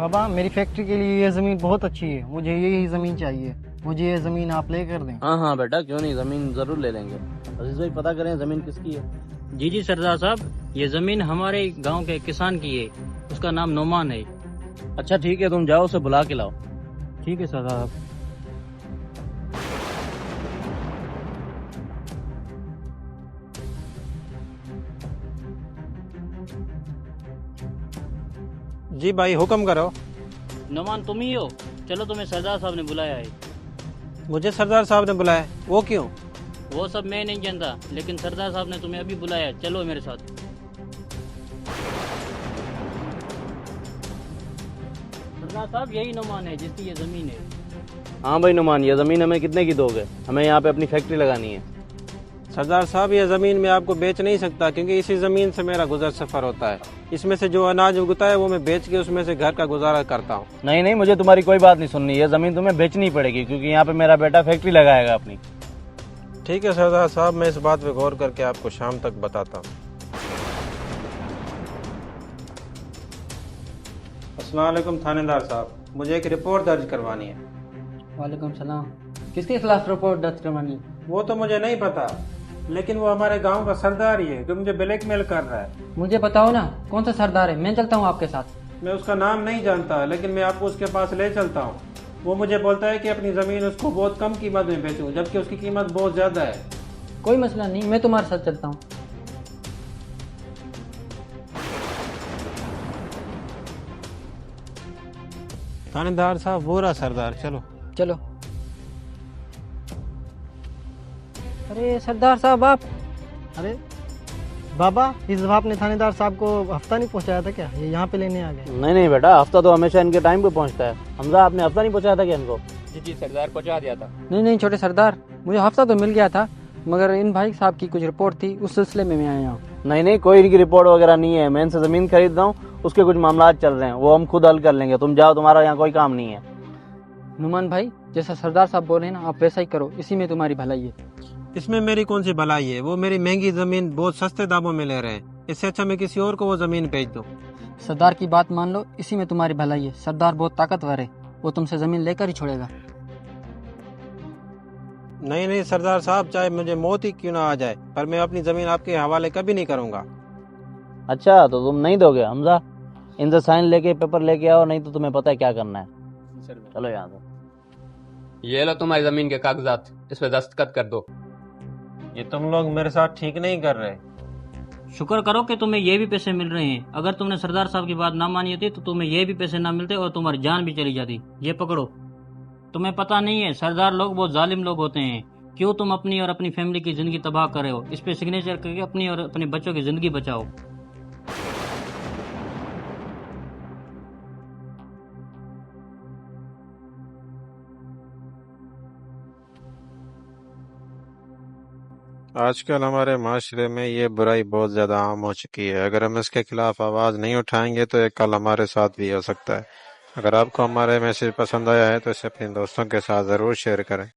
बाबा मेरी फैक्ट्री के लिए ये ज़मीन बहुत अच्छी है, मुझे यही ज़मीन चाहिए। मुझे ये ज़मीन आप ले कर दें। हाँ हाँ बेटा, क्यों नहीं, जमीन जरूर ले लेंगे। अजीज भाई पता करें जमीन किसकी है। जी जी सरदार साहब, ये जमीन हमारे गांव के किसान की है, उसका नाम नोमान है। अच्छा ठीक है, तुम जाओ उसे बुला के लाओ। ठीक है सरदार। जी भाई हुक्म करो। नोमान तुम ही हो? चलो, तुम्हें सरदार साहब ने बुलाया है। मुझे सरदार साहब ने बुलाया, वो क्यों? वो सब मैं नहीं जानता, लेकिन सरदार साहब ने तुम्हें अभी बुलाया है। चलो मेरे साथ। सरदार साहब, यही नोमान है जिसकी ये जमीन है। हाँ भाई नुमान, ये जमीन हमें कितने की दोगे? हमें यहाँ पे अपनी फैक्ट्री लगानी है। सरदार साहब ये ज़मीन मैं आपको बेच नहीं सकता, क्योंकि इसी ज़मीन से मेरा गुजर सफ़र होता है। इसमें से जो अनाज उगता है वो मैं बेच के उसमें से घर का गुजारा करता हूँ। नहीं नहीं, मुझे तुम्हारी कोई बात नहीं सुननी। ये जमीन तुम्हें बेचनी पड़ेगी, क्योंकि यहाँ पे मेरा बेटा फैक्ट्री लगाएगा अपनी। ठीक है सरदार साहब, मैं इस बात पे गौर करके आपको शाम तक बताता हूँ। अस्सलाम वालेकुम थानेदार साहब, मुझे एक रिपोर्ट दर्ज करवानी है। वालेकुम सलाम। किसके खिलाफ रिपोर्ट दर्ज करवानी? वो तो मुझे नहीं पता, लेकिन वो हमारे गांव का सरदार ही है जो मुझे ब्लैकमेल कर रहा है। मुझे बताओ ना, कौन सा सरदार है? मैं चलता हूँ आपके साथ। मैं उसका नाम नहीं जानता, लेकिन मैं आपको उसके पास ले चलता हूँ। वो मुझे बोलता है कि अपनी ज़मीन उसको बहुत कम कीमत में बेचूं, जबकि उसकी कीमत बहुत ज़्यादा है। कोई मसला नहीं, मैं तुम्हारे साथ चलता हूँ। थानेदार साहब वो रहा सरदार, चलो। चलो। अरे सरदार साहब आप। अरे बाबा, इस दफा आपने थानेदार साहब को हफ्ता नहीं पहुंचाया था क्या? ये यहाँ पे लेने आ गए। नहीं नहीं बेटा, हफ्ता तो हमेशा इनके टाइम पे पहुँचता है। हमजा, आपने हफ्ता नहीं पहुँचाया था क्या इनको? जी सरदार, पहुंचा दिया था। नहीं नहीं छोटे सरदार, मुझे हफ्ता तो मिल गया था, मगर इन भाई साहब की कुछ रिपोर्ट थी, उस सिलसिले में मैं आया हूँ। नहीं नहीं, कोई इनकी रिपोर्ट वगैरह नहीं है। मैं इनसे जमीन खरीद रहा हूँ, उसके कुछ मामला चल रहे हैं, वो हम खुद हल कर लेंगे। तुम जाओ, तुम्हारा यहाँ कोई काम नहीं है। नुमान भाई, जैसा सरदार साहब बोल रहे हैं ना, आप वैसा ही करो, इसी में तुम्हारी भलाई है। इसमें मेरी कौन सी भलाई है? वो मेरी महंगी ज़मीन बहुत सस्ते दामों में ले रहे हैं। इससे अच्छा मैं किसी और को वो ज़मीन बेच दूँ। सरदार की बात मान लो, इसी में तुम्हारी भलाई है। सरदार बहुत ताकतवर है, वो तुमसे जमीन लेकर ही छोड़ेगा। नहीं नहीं सरदार साहब, चाहे मुझे मौत ही क्यों ना आ जाए, पर मैं अपनी ज़मीन आपके हवाले कभी नहीं करूँगा। अच्छा, तो तुम नहीं दोगे? हमजा, इनसे साइन लेके पेपर लेके आओ, नहीं तो तुम्हें पता है क्या करना है। चलो यहाँ से। ये लो तुम्हारी जमीन के कागजात, इस पे दस्तखत कर दो। ये तुम लोग मेरे साथ ठीक नहीं कर रहे। शुक्र करो कि तुम्हें ये भी पैसे मिल रहे हैं। अगर तुमने सरदार साहब की बात ना मानी होती तो तुम्हें ये भी पैसे ना मिलते और तुम्हारी जान भी चली जाती। ये पकड़ो। तुम्हें पता नहीं है, सरदार लोग बहुत जालिम लोग होते हैं। क्यों तुम अपनी और अपनी फैमिली की जिंदगी तबाह कर रहे हो? इस पे सिग्नेचर करके अपनी और अपने बच्चों की जिंदगी बचाओ। आजकल हमारे माशरे में ये बुराई बहुत ज़्यादा आम हो चुकी है। अगर हम इसके खिलाफ आवाज़ नहीं उठाएंगे तो ये कल हमारे साथ भी हो सकता है। अगर आपको हमारे मैसेज पसंद आया है तो इसे अपने दोस्तों के साथ ज़रूर शेयर करें।